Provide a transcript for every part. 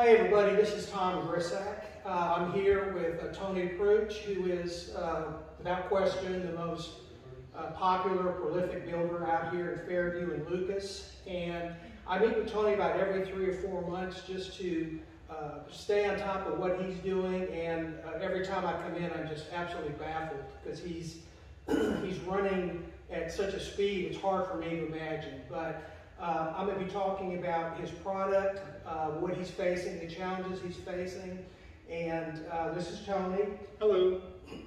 Hi everybody, this is Tom Grisak. I'm here with Tony Prutch, who is, without question, the most popular, prolific builder out here in Fairview and Lucas. And I meet with Tony about every 3 or 4 months just to stay on top of what he's doing. And every time I come in, I'm just absolutely baffled because he's running at such a speed it's hard for me to imagine. But I'm going to be talking about his product, what he's facing, the challenges he's facing. And this is Tony. Hello.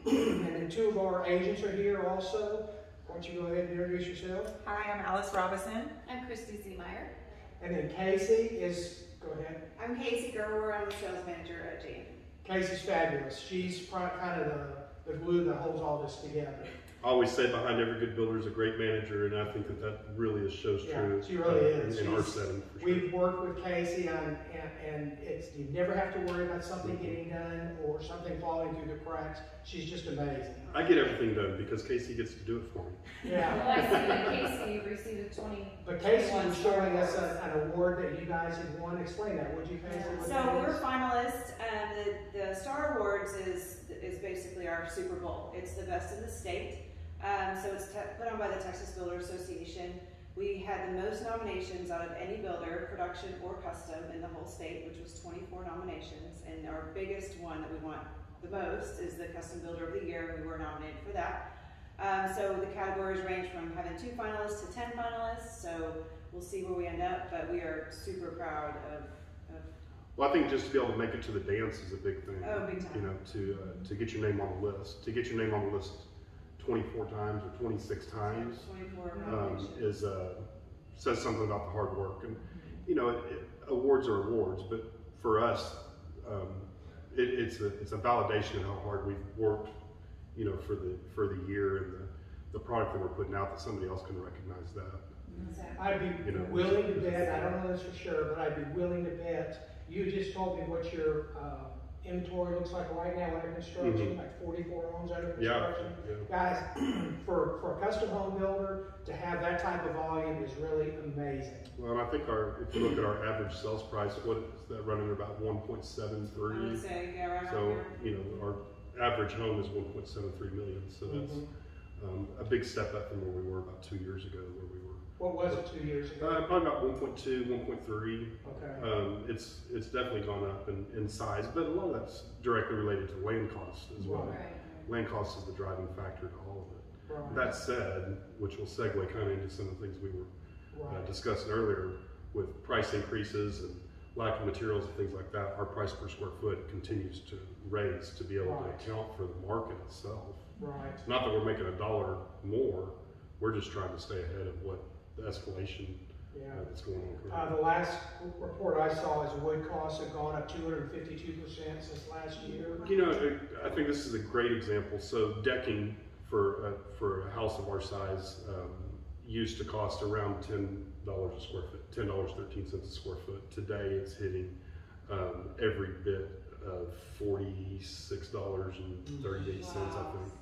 And then 2 of our agents are here also. Why don't you go ahead and introduce yourself? Hi, I'm Alice Robinson. I'm Christy Seemeyer. And then Casey is, go ahead. I'm Casey Gerwer. I'm the sales manager at GM. Casey's fabulous. She's kind of the glue that holds all this together. I always say behind every good builder is a great manager, and I think that really shows true. She really is. In our setting. For sure. We've worked with Casey on, and you never have to worry about something getting done or something falling through the cracks. She's just amazing. I get everything done because Casey gets to do it for me. Yeah. Well, I see that Casey received a 20. But Casey was showing us an award that you guys had won. Explain that, would you, Casey? So we were finalists. The Star Awards is basically our Super Bowl. It's the best in the state. So it's put on by the Texas Builder Association. We had the most nominations out of any builder, production or custom, in the whole state, which was 24 nominations. And our biggest one that we want the most is the Custom Builder of the Year. We were nominated for that. So the categories range from having 2 finalists to 10 finalists. So we'll see where we end up, but we are super proud of. Well, I think just to be able to make it to the dance is a big thing. Oh, big time. You know, to get your name on the list, to get your name on the list 24 times or 26 times 24 says something about the hard work. And you know, awards are awards, but for us, it's a validation of how hard we've worked, you know, for the year and the product that we're putting out, that somebody else can recognize that. I'd be willing to bet, I don't know this for sure, but I'd be willing to bet. You just told me what your inventory looks like right now under construction, like 44 homes under construction. Yeah. Guys, for a custom home builder to have that type of volume is really amazing. Well, and I think if you look at our average sales price, what is that running about 1.73? I would say, yeah, right so, here. you know, our average home is 1.73 million. So that's a big step up from where we were about 2 years ago, where we were. What was it 2 years ago? Probably about 1.2, 1.3. Okay. It's definitely gone up in size, but a lot of that's directly related to land costs as well. Right. Land cost is the driving factor to all of it. Right. That said, which will segue kind of into some of the things we were discussing earlier with price increases and lack of materials and things like that, our price per square foot continues to raise to be able to account for the market itself. Right. Not that we're making $1 more, we're just trying to stay ahead of what the escalation that's going on. The last report I saw is wood costs have gone up 252% since last year. You know, I think this is a great example. So decking for a house of our size used to cost around $10 a square foot, $10.13 a square foot. Today it's hitting every bit of $46.38, I think.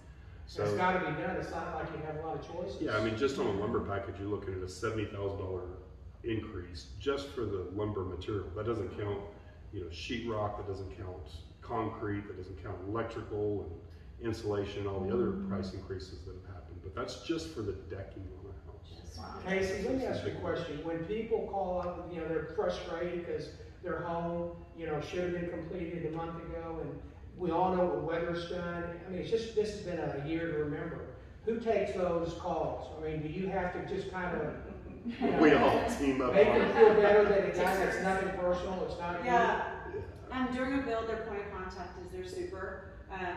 So it's got to be done. It's not like you have a lot of choices. Yeah, I mean, just on a lumber package, you're looking at a $70,000 increase just for the lumber material. That doesn't count, you know, sheetrock. That doesn't count concrete. That doesn't count electrical and insulation. All the other price increases that have happened. But that's just for the decking on a house. Wow. Casey, let me ask you a question. When people call up, you know, they're frustrated because their home, you know, should have been completed a month ago, and we all know what weather's done. I mean, this has been a year to remember. Who takes those calls? I mean, do you have to just kind of, you know, we all team up. Make them feel better that it's nothing personal, it's not you? During a build, their point of contact is their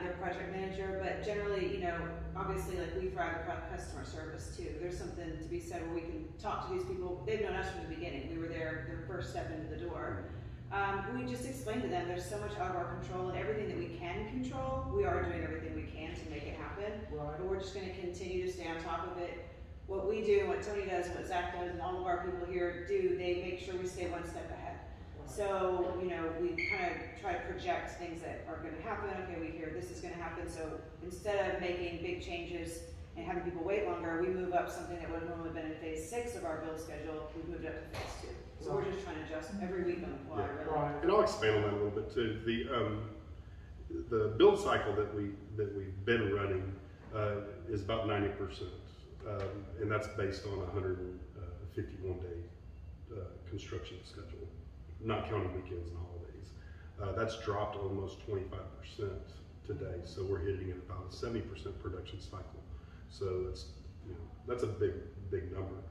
their project manager, but generally, you know, obviously, like, we thrive about customer service too. There's something to be said where we can talk to these people. They've known us from the beginning. We were their first step into the door. We just explained to them there's so much out of our control, and everything that we can control, we are doing everything we can to make it happen. Right. But we're just going to continue to stay on top of it. What we do, what Tony does, what Zach does, and all of our people here do, they make sure we stay one step ahead. Right. So, you know, we kind of try to project things that are going to happen. Okay, we hear this is going to happen. So instead of making big changes and having people wait longer, we move up something that would have normally been in phase 6 of our build schedule. We've moved up to phase 2. So we're just trying to adjust every week on the fly. Yeah. Really. And I'll expand on that a little bit too. The build cycle that we've been running is about 90%, and that's based on a 151-day construction schedule, not counting weekends and holidays. That's dropped almost 25% today, so we're hitting at about a 70% production cycle. So that's a big number.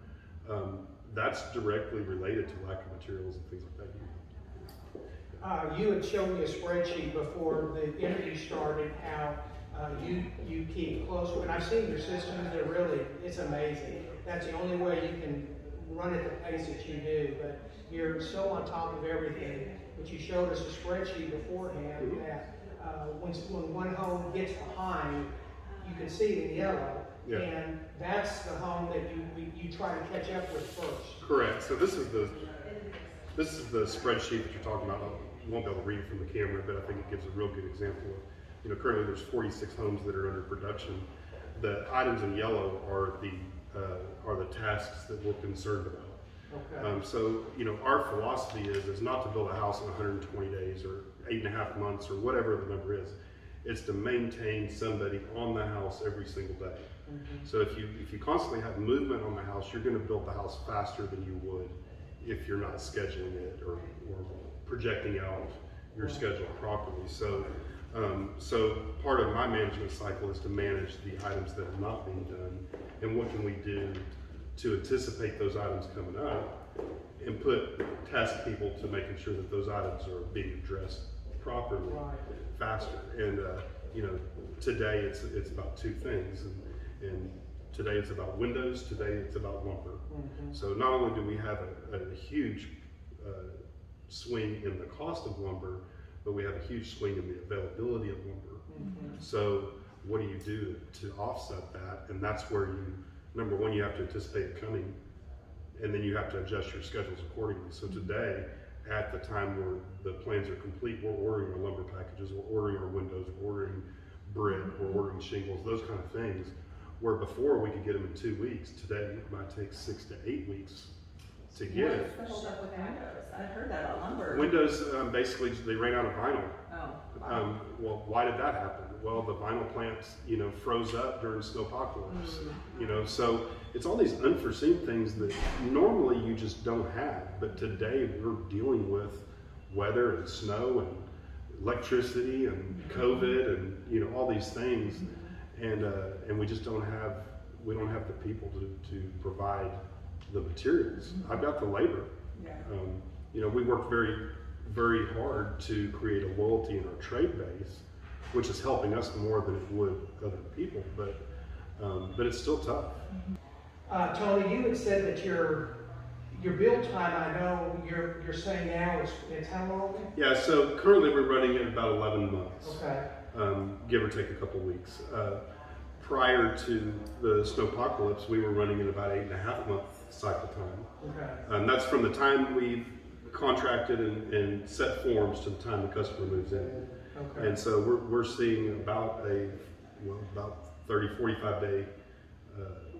That's directly related to lack of materials and things like that. You had shown me a spreadsheet before the interview started how you keep close. When I've seen your systems, it's amazing. That's the only way you can run at the pace that you do, but you're so on top of everything. But you showed us a spreadsheet beforehand that when one home gets behind, you can see it in yellow, and that's the home that you try to catch up with first. Correct. So this is the spreadsheet that you're talking about. I won't be able to read it from the camera, but I think it gives a real good example of, currently there's 46 homes that are under production. The items in yellow are the tasks that we're concerned about. Okay. So our philosophy is not to build a house in 120 days or 8.5 months or whatever the number is. It's to maintain somebody on the house every single day. Mm-hmm. So if you constantly have movement on the house, you're going to build the house faster than you would if you're not scheduling it or projecting out your schedule properly. So part of my management cycle is to manage the items that are not being done, and what can we do to anticipate those items coming up and task people to making sure that those items are being addressed properly, faster. And today it's about two things, and today it's about windows, today it's about lumber. Mm-hmm. So not only do we have a huge swing in the cost of lumber, but we have a huge swing in the availability of lumber. Mm-hmm. So what do you do to offset that? And that's where number one, you have to anticipate it coming, and then you have to adjust your schedules accordingly. So today, at the time where the plans are complete, we're ordering our lumber packages, we're ordering our windows, we're ordering brick, we're ordering shingles, those kind of things. Where before we could get them in 2 weeks, today it might take 6 to 8 weeks to get it. What's the hold up with windows? I heard that about lumber. Windows, basically, they ran out of vinyl. Oh, wow. Well, why did that happen? Well, the vinyl plants, froze up during snowpocalypse. So it's all these unforeseen things that normally you just don't have. But today we're dealing with weather and snow and electricity and COVID and all these things, and we just don't have the people to provide the materials. I've got the labor. Yeah. We worked very, very hard to create a loyalty in our trade base, which is helping us more than it would other people, but it's still tough. Tony, you had said that your build time, I know you're saying now it's how long? Yeah, so currently we're running at about 11 months. Okay. Give or take a couple weeks. Prior to the snowpocalypse, we were running at about 8.5 month cycle time. Okay. That's from the time we contracted and set forms to the time the customer moves in. Okay. And so we're seeing about 30, 45 day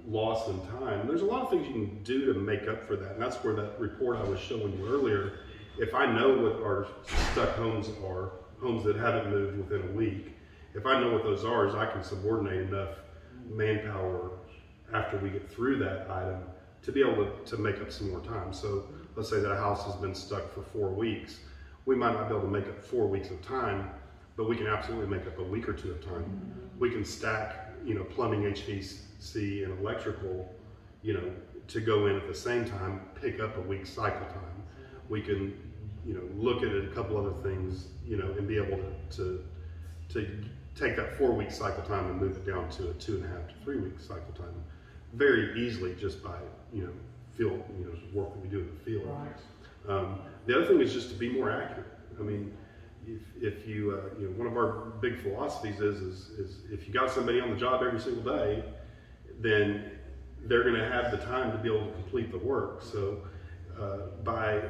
loss in time. There's a lot of things you can do to make up for that, and that's where that report I was showing you earlier, if I know what our stuck homes are, homes that haven't moved within a week, if I know what those are, is I can subordinate enough manpower after we get through that item to be able to make up some more time. So let's say that a house has been stuck for 4 weeks. We might not be able to make up 4 weeks of time, but we can absolutely make up a week or two of time. We can stack, plumbing, HVAC, and electrical, to go in at the same time, pick up a week's cycle time. We can, look at a couple other things, and be able to take that 4 week cycle time and move it down to a 2.5 to 3 week cycle time very easily just by, field, work that we do in the field. Right. The other thing is just to be more accurate. I mean, if you, one of our big philosophies is if you got somebody on the job every single day, then they're going to have the time to be able to complete the work. So by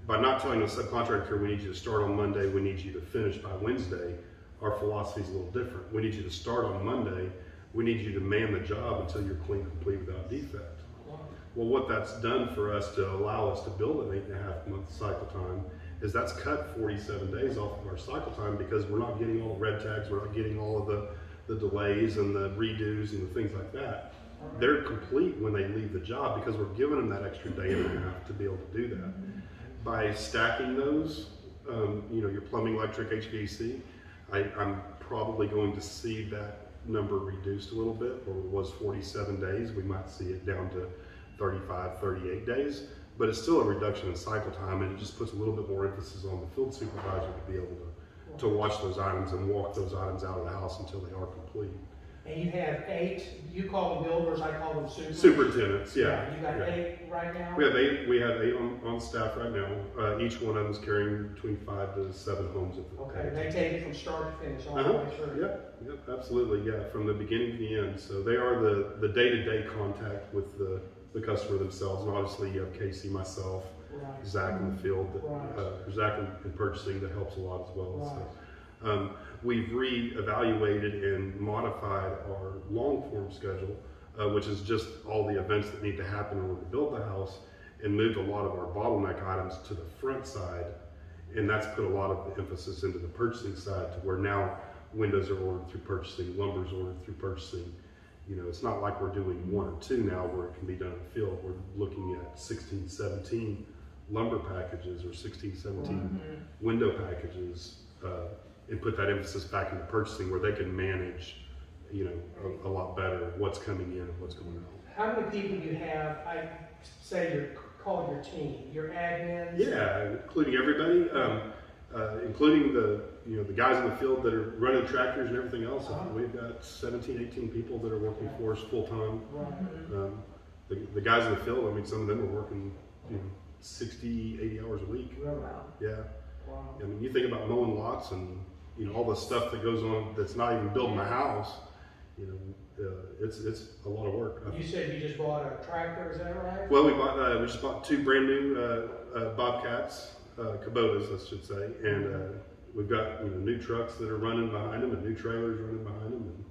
not telling the subcontractor, we need you to start on Monday, we need you to finish by Wednesday, our philosophy is a little different. We need you to start on Monday, we need you to man the job until you're clean, complete, without defect. Well, what that's done for us to allow us to build an 8.5 month cycle time is that's cut 47 days off of our cycle time, because we're not getting all the red tags, we're not getting all of the delays and the redos and the things like that. They're complete when they leave the job, because we're giving them that extra day and a half to be able to do that. By stacking those, you know, your plumbing, electric, HVAC, I'm probably going to see that number reduced a little bit. Where it was 47 days, we might see it down to 35, 38 days, but it's still a reduction in cycle time, and it just puts a little bit more emphasis on the field supervisor to be able to watch those items and walk those items out of the house until they are complete. And you have 8, you call them builders, I call them Superintendents, yeah. You got 8 right now? We have 8 on staff right now. Each one of them is carrying between 5 to 7 homes. Okay, they take it from start to finish, all the way through. Yep, absolutely, yeah, from the beginning to the end. So they are the day-to-day contact with the customer themselves. And obviously you have Casey, myself, Right. Zach in the field, Right. Zach in purchasing, that helps a lot as well. Right. So, we've re-evaluated and modified our long form schedule, which is just all the events that need to happen in order to build the house, and moved a lot of our bottleneck items to the front side. And that's put a lot of the emphasis into the purchasing side, to where now windows are ordered through purchasing, lumber's ordered through purchasing. You know, it's not like we're doing 1 or 2 now where it can be done in the field. We're looking at 16, 17 lumber packages, or 16, 17 window packages, and put that emphasis back into purchasing, where they can manage, you know, a lot better what's coming in and what's going out. How many people do you have, I say you're called your team, your admins? Yeah, including everybody, including the guys in the field that are running tractors and everything else. We've got 17, 18 people that are working for us full time. Right. The guys in the field, I mean, some of them are working 60, 80 hours a week. Wow. Yeah. Wow. I mean, you think about mowing lots and all the stuff that goes on that's not even building a house. It's a lot of work. You said you just bought a tractor, is that right? Well, we just bought 2 brand new Bobcats, Kubotas, I should say, and we've got new trucks that are running behind them, and new trailers running behind them.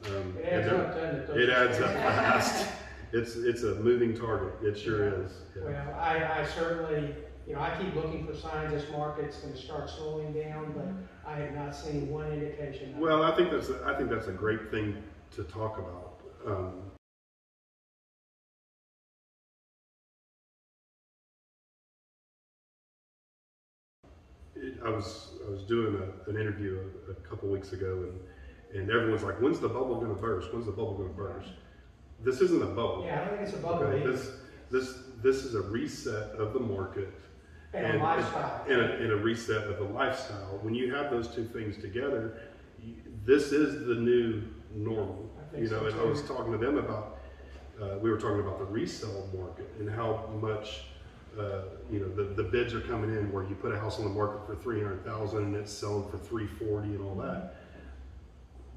And, it adds up, doesn't it? It adds up fast. It's a moving target. It sure is. Yeah. Well, I certainly, I keep looking for signs this market's going to start slowing down, but I have not seen one indication. Well, I think that's a great thing to talk about. I was doing an interview a couple weeks ago, and everyone's like, "When's the bubble going to burst? When's the bubble going to burst?" This isn't a bubble. Yeah, I don't think it's a bubble. Okay, this is a reset of the market and a lifestyle, and a reset of the lifestyle. When you have those 2 things together, this is the new normal. And I was talking to them about, we were talking about the resale market and how much, the bids are coming in where you put a house on the market for $300,000 and it's selling for $340,000 and all that.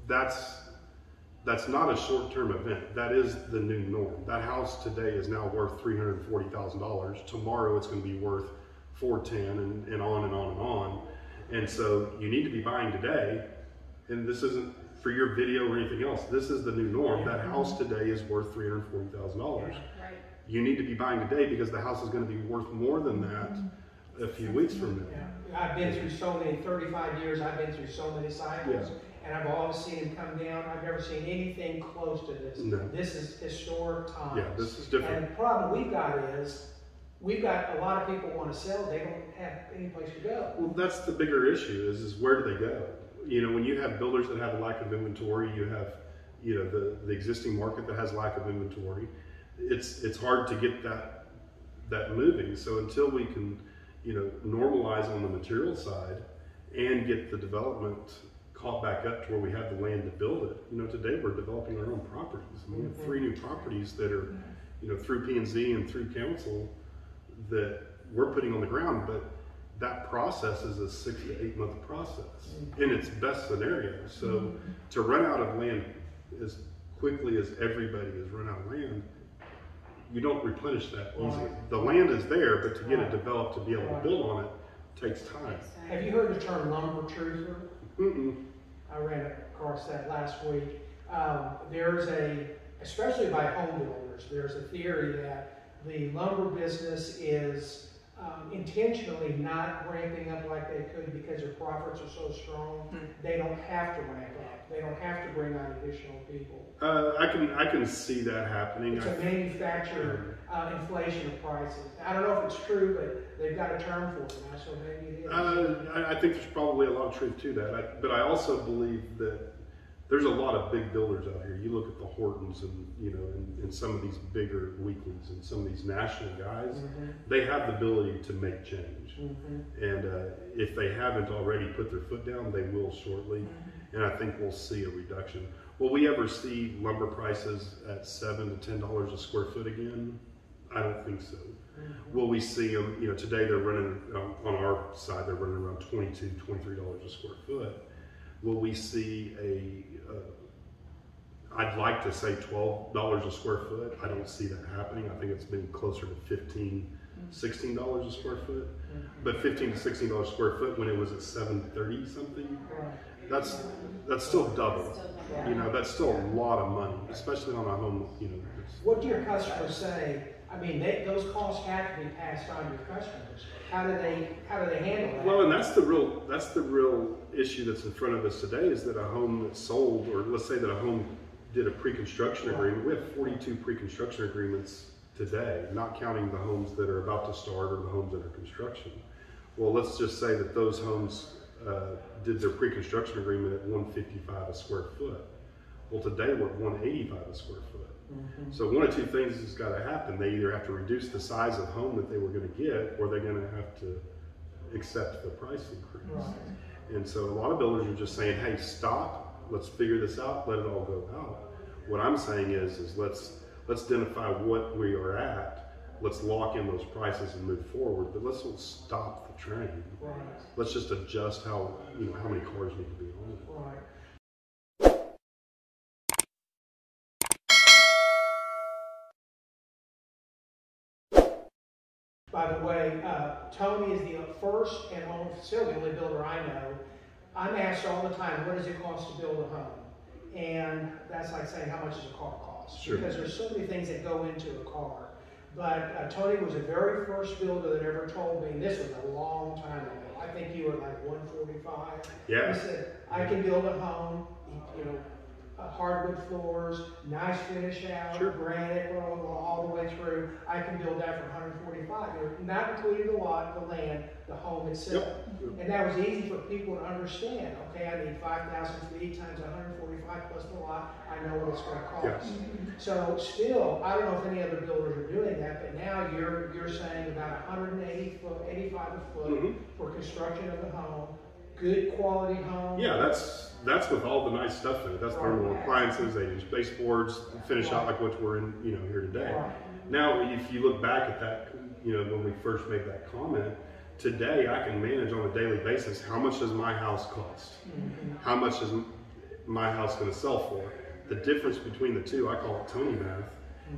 That's not a short-term event. That is the new norm. That house today is now worth $340,000. Tomorrow it's going to be worth $410,000 and on and on and on. And so you need to be buying today. And this isn't for your video or anything else. This is the new norm. That house today is worth $340,000. Right. You need to be buying today, because the house is going to be worth more than that a few weeks from now. Yeah. I've been through so many, 35 years, I've been through so many cycles. Yeah. And I've always seen them come down. I've never seen anything close to this. No. This is historic times. Yeah, this is different. And the problem we've got is, we've got a lot of people want to sell. They don't have any place to go. Well, that's the bigger issue is where do they go? When you have builders that have a lack of inventory, you have, the existing market that has lack of inventory. It's hard to get that moving. So until we can, normalize on the material side and get the development caught back up to where we have the land to build it. Today we're developing our own properties. I mean, we have 3 new properties that are, through P&Z and through council that we're putting on the ground, but that process is a 6 to 8 month process in its best scenario. So to run out of land as quickly as everybody has run out of land, you don't replenish that easily. The land is there, but to get it developed, to be able to build on it, takes time. Have you heard the term lumber truther? Mm-mm. I ran across that last week. Especially by home builders, there's a theory that the lumber business is intentionally not ramping up like they could because their profits are so strong. They don't have to ramp up. They don't have to bring on additional people. I can see that happening. It's a manufactured inflation of prices. I don't know if it's true, but they've got a term for it now, so maybe it is. I think there's probably a lot of truth to that. But I also believe that there's a lot of big builders out here. You look at the Hortons and, you know, and some of these bigger weeklies and some of these national guys, they have the ability to make change. And if they haven't already put their foot down, they will shortly. And I think we'll see a reduction. Will we ever see lumber prices at $7 to $10 a square foot again? I don't think so. Will we see them, you know, today they're running, on our side, they're running around $22, $23 a square foot. Will we see I'd like to say $12 a square foot. I don't see that happening. I think it's been closer to $15, $16 a square foot. But $15 to $16 a square foot when it was at $7.30 something, that's still double. You know, that's still a lot of money, especially on a home, you know. What do your customers say? I mean, those costs have to be passed on to your customers. How do they handle that? Well, and that's the real issue that's in front of us today, is that a home that's sold, or let's say that a home did a pre-construction agreement. We have 42 pre-construction agreements today, not counting the homes that are about to start or the homes under construction. Well, let's just say that those homes did their pre-construction agreement at $155 a square foot. Well, today we're at $185 a square foot. So one of two things has got to happen. They either have to reduce the size of home that they were going to get, or they're going to have to accept the price increase. And so a lot of builders are just saying, hey, stop, let's figure this out, let it all go out. What I'm saying is let's identify what we are at, let's lock in those prices and move forward, but let's not stop the train. Let's just adjust how many cars need to be on it. By the way, Tony is the first and only builder I know. I'm asked all the time, what does it cost to build a home? And that's like saying, how much does a car cost? Sure. Because there's so many things that go into a car. But Tony was the very first builder that ever told me, and this was a long time ago, I think you were like 145. Yeah. He said, I can build a home, you know, hardwood floors, nice finish out, granite all the way through. I can build that for 145, not including the lot, the land, the home itself. And that was easy for people to understand. Okay, I need 5,000 feet times 145 plus the lot. I know what it's going to cost. So still, I don't know if any other builders are doing that, but now you're saying about 180 foot, 85 a foot for construction of the home. Good quality home. Yeah, that's with all the nice stuff in it. That's thermal appliances, they use baseboards, finish out like what we're in, you know, here today. Now, if you look back at that, you know, when we first made that comment, today I can manage on a daily basis, how much does my house cost? How much is my house going to sell for? The difference between the two, I call it Tony math.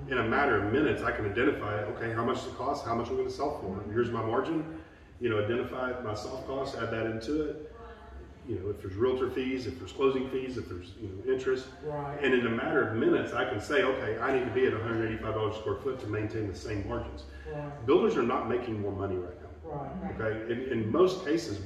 In a matter of minutes, I can identify, okay, how much does it cost? How much am I going to sell for? Here's my margin. You know, identify my soft costs, add that into it. You know, if there's realtor fees, if there's closing fees, if there's, you know, interest. And in a matter of minutes, I can say, okay, I need to be at $185 a square foot to maintain the same margins. Builders are not making more money right now. Okay, in most cases,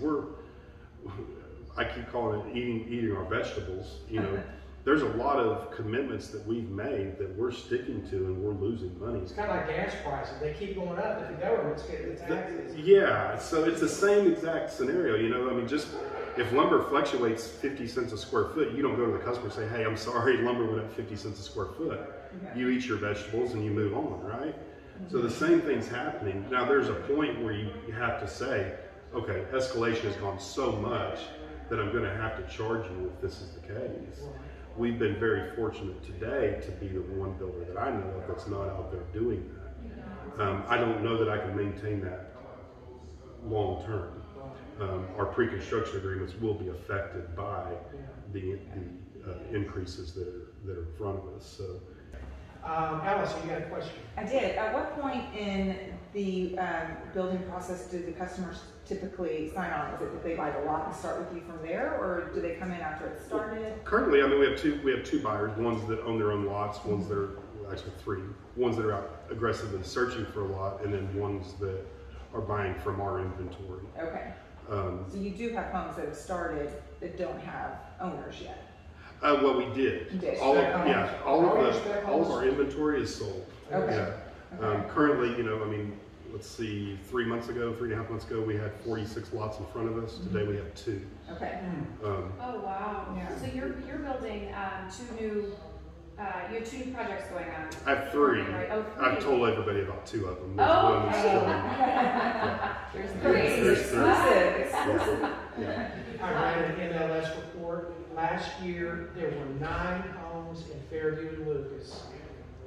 I keep calling it eating our vegetables. You know, there's a lot of commitments that we've made that we're sticking to, and we're losing money. It's kind of like gas prices; they keep going up if the government's getting the taxes. Yeah, so it's the same exact scenario. You know, I mean, just if lumber fluctuates 50 cents a square foot, you don't go to the customer and say, "Hey, I'm sorry, lumber went up 50 cents a square foot." You eat your vegetables and you move on, right? So the same thing's happening. Now, there's a point where you have to say, okay, escalation has gone so much that I'm going to have to charge you if this is the case. We've been very fortunate today to be the one builder that I know of that's not out there doing that. I don't know that I can maintain that long term. Our pre-construction agreements will be affected by the increases that are in front of us. So. Allison, you got a question? I did. At what point in the building process do the customers typically sign on? Is it that they buy the lot and start with you from there, or do they come in after it's started? Currently, I mean, we have two buyers, ones that own their own lots, ones that are, actually three, ones that are out aggressively searching for a lot, and then ones that are buying from our inventory. Okay. So you do have homes that have started that don't have owners yet? Well, we did. You did? All of our inventory is sold. Okay. Yeah. Okay. Currently, you know, I mean, let's see, 3.5 months ago, we had 46 lots in front of us. Today we have 2. Okay. Oh, wow. Yeah. So you're building you have 2 new projects going on. I have 3. Right. Oh, 3. I've told everybody about 2 of them. There's Oh, one that's There's There's 3. exclusive. Yeah. I ran an MLS report. Last year, there were 9 homes in Fairview and Lucas.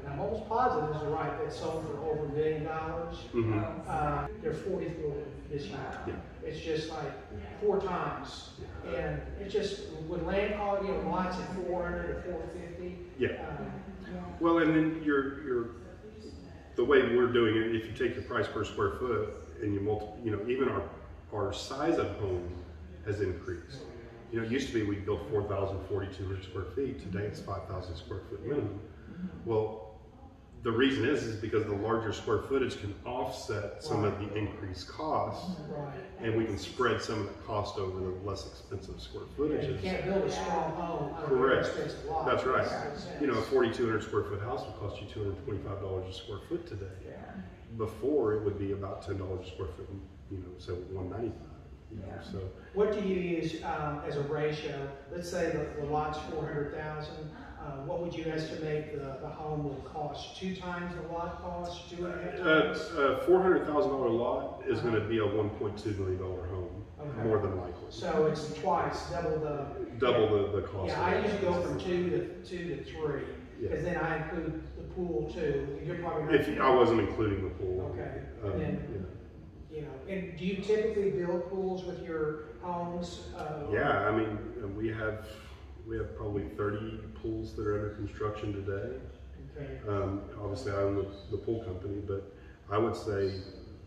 And I'm almost positive this is right, that sold for over $1 million. Mm-hmm. There's 44 this year. Yeah. It's just like 4 times. And it's just, with land cost, you know, lots at 400 or 450. Yeah. Well, and then the way we're doing it, if you take the price per square foot and you you know, even our size of home has increased. You know, it used to be we built 4,200 square feet. Today it's 5,000 square foot minimum. Well, the reason is because the larger square footage can offset some of the increased costs, and we can spread some of the cost over the less expensive square footages. You can't build a strong home on a Correct. expensive lot. That's right. Makes sense. You know, a 4,200 square foot house would cost you $225 a square foot today. Yeah. Before it would be about $10 a square foot, you know, so $195. You know, Yeah. so What do you use as a ratio? Let's say the lot's 400,000. What would you estimate the home will cost? 2 times the lot cost? 2.5 times? $400,000 lot is going to be a $1.2 million home, Okay. more than likely. So it's twice, double the cost. Yeah, I usually go from 2 to 3, because Yeah. then I include the pool too. You're probably not. If I wasn't including the pool. Okay. Um, And then, you know, and do you typically build pools with your homes? yeah, I mean, we have probably 30 pools that are under construction today. Okay. Obviously, I own the pool company, but I would say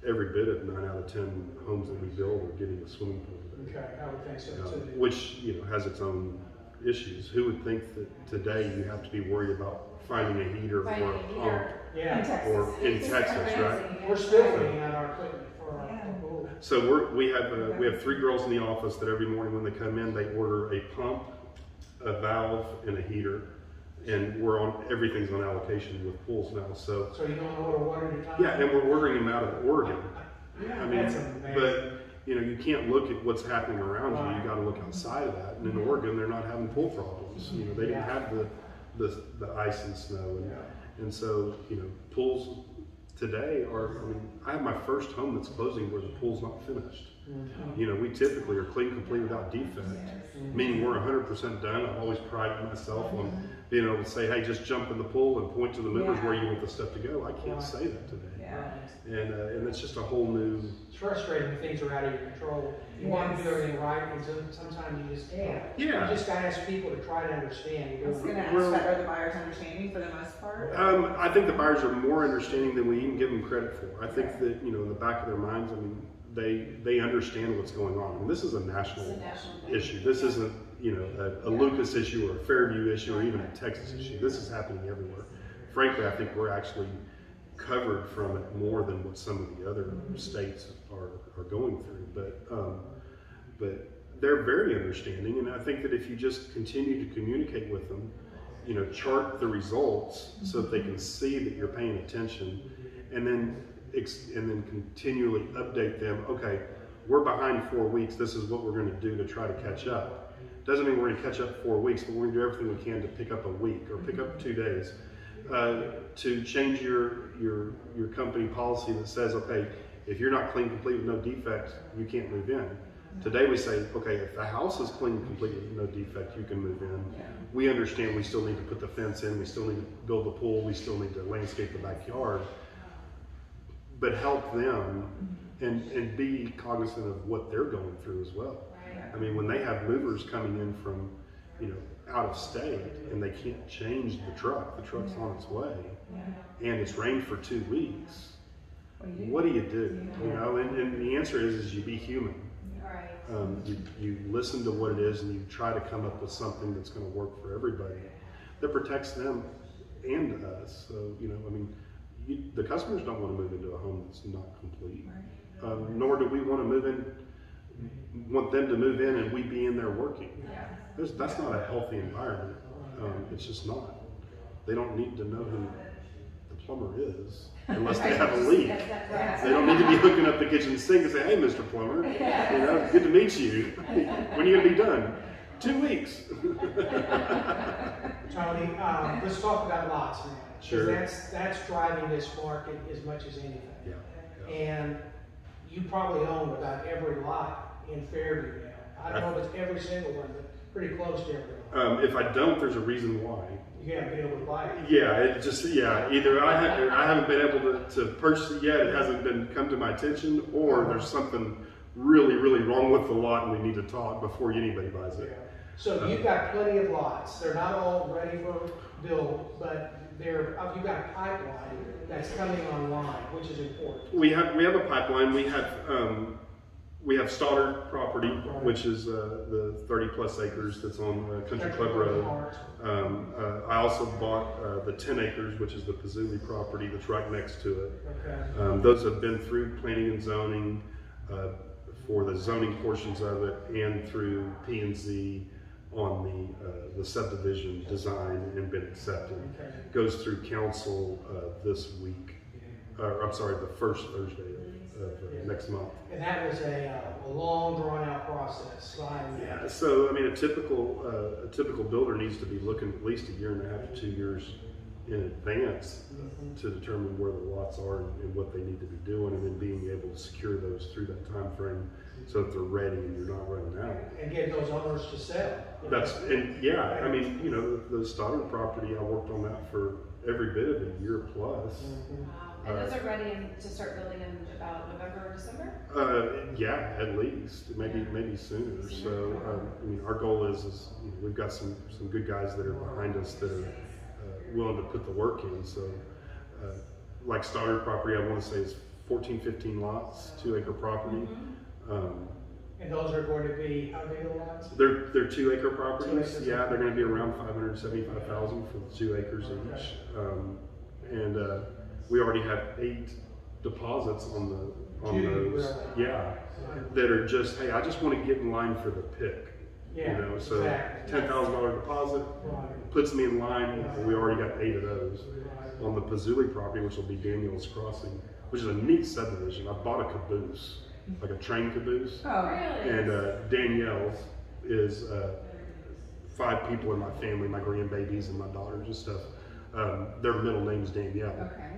every bit of 9 out of 10 homes that we build are getting a swimming pool today. Okay, I would think so too. Which, you know, has its own issues. Who would think that today you have to be worried about finding a heater Finding or a a pump? heater. Yeah, Or in Texas, right? we're still putting out our equipment for our pool. So we have 3 girls in the office that every morning when they come in, they order a pump, a valve, and a heater, and everything's on allocation with pools now. So So you don't order one at a time? yeah, and we're ordering them out of Oregon. I mean, That's amazing. but you know, you can't look at what's happening around you. You got to look outside of that. And in Oregon, they're not having pool problems. You know, they didn't have the ice and snow, and so you know, pools today are. I mean, I have my first home that's closing where the pool's not finished. You know, we typically are clean, complete, without defect, meaning we're 100% done. I've always prided myself on being able to say, hey, just jump in the pool and point to the movers where you want the stuff to go. I can't say that today. Yeah. And it's just a whole new. It's frustrating when things are out of your control. You want to do everything right, and sometimes you just can't. Yeah. You just got to ask people to try to understand. I was going to ask that, are the buyers understanding for the most part? I think the buyers are more understanding than we even give them credit for. I think that, you know, in the back of their minds, I mean, they understand what's going on. I mean, this is a national issue. This isn't, you know, a Lucas issue or a Fairview issue or even a Texas issue. This is happening everywhere. Frankly, I think we're actually covered from it more than what some of the other states are going through. But they're very understanding, and I think that if you just continue to communicate with them, you know, chart the results so that they can see that you're paying attention, and then continually update them. Okay, we're behind 4 weeks. This is what we're going to do to try to catch up. Doesn't mean we're going to catch up 4 weeks, but we're going to do everything we can to pick up a week or pick up 2 days. To change your company policy that says, okay, if you're not clean, complete with no defects, you can't move in. Today we say, okay, if the house is clean, complete with no defect, you can move in. We understand we still need to put the fence in, we still need to build the pool, we still need to landscape the backyard, but help them and be cognizant of what they're going through as well. I mean, when they have movers coming in from, out of state and they can't change the truck. The truck's on its way, and it's rained for 2 weeks. What do you do? And the answer is you be human. Right. You listen to what it is and you try to come up with something that's going to work for everybody that protects them and us. So, the customers don't want to move into a home that's not complete, nor do we want them to move in and we be in there working. That's not a healthy environment. It's just not. They don't need to know who the plumber is unless they have a leak. They don't need to be hooking up the kitchen sink and say, "Hey, Mr. Plumber, good to meet you. When are you gonna be done?" 2 weeks. Tony, let's talk about lots now. Sure. That's driving this market as much as anything. Yeah. And you probably own about every lot in Fairview now. I don't know if it's every single one, but pretty close to every lot. If I don't, there's a reason why. You haven't been able to buy it. Yeah, either I haven't been able to purchase it yet, it hasn't come to my attention, or there's something really, really wrong with the lot and we need to talk before anybody buys it. So you've got plenty of lots. They're not all ready for build, but you've got a pipeline that's coming online, which is important. We have a pipeline. We have Stoddard property, which is the 30+ acres that's on Country Club Road. I also bought the 10 acres, which is the Pazuli property that's right next to it. Okay. Those have been through planning and zoning for the zoning portions of it, and through P&Z on the subdivision design and been accepted. Okay. Goes through council this week. The first Thursday of next month. And that was a long, drawn-out process. Yeah. So a typical builder needs to be looking at least a 1.5 to 2 years in advance to determine where the lots are and what they need to be doing, and then being able to secure those through that time frame so that they're ready and you're not running out. And get those owners to sell. The Stoddard property, I worked on that for every bit of a year plus. And those are ready to start building in about November or December? At least maybe sooner. So our goal is we've got some good guys that are behind us that are willing to put the work in. So like Stoddard property, I want to say is 14-15 lots, 2-acre property. And those are going to be how big of lots? They're 2-acre properties. Yeah, they're going to be around $575,000 for the 2 acres each. We already have 8 deposits on those. Yeah, that are just, hey, I just want to get in line for the pick. So exactly. $10,000 deposit puts me in line. And we already got 8 of those on the Pazuli property, which will be Daniel's Crossing, which is a neat subdivision. I bought a caboose, like a train caboose. Oh, really? And Danielle is 5 people in my family, my grandbabies and my daughters and stuff. Their middle name is Danielle. Okay.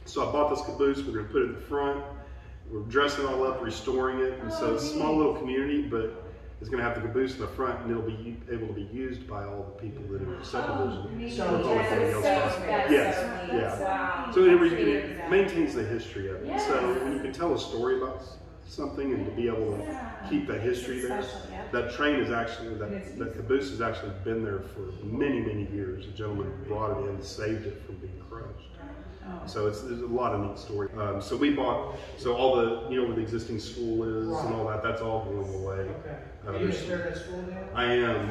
So I bought this caboose. We're going to put it in the front. We're dressing it all up, restoring it. And so it's a small little community, but it's going to have the caboose in the front, and it'll be able to be used by all the people that are in the subdivision. So it maintains the history of it. So when you can tell a story about something and to be able to keep that history there. That train is actually, that caboose has actually been there for many, many years. A gentleman brought it in and saved it from being crushed. So there's a lot of neat story. So we bought, all the, where the existing school is and all that, that's all going away. Are you starting that school now? I am.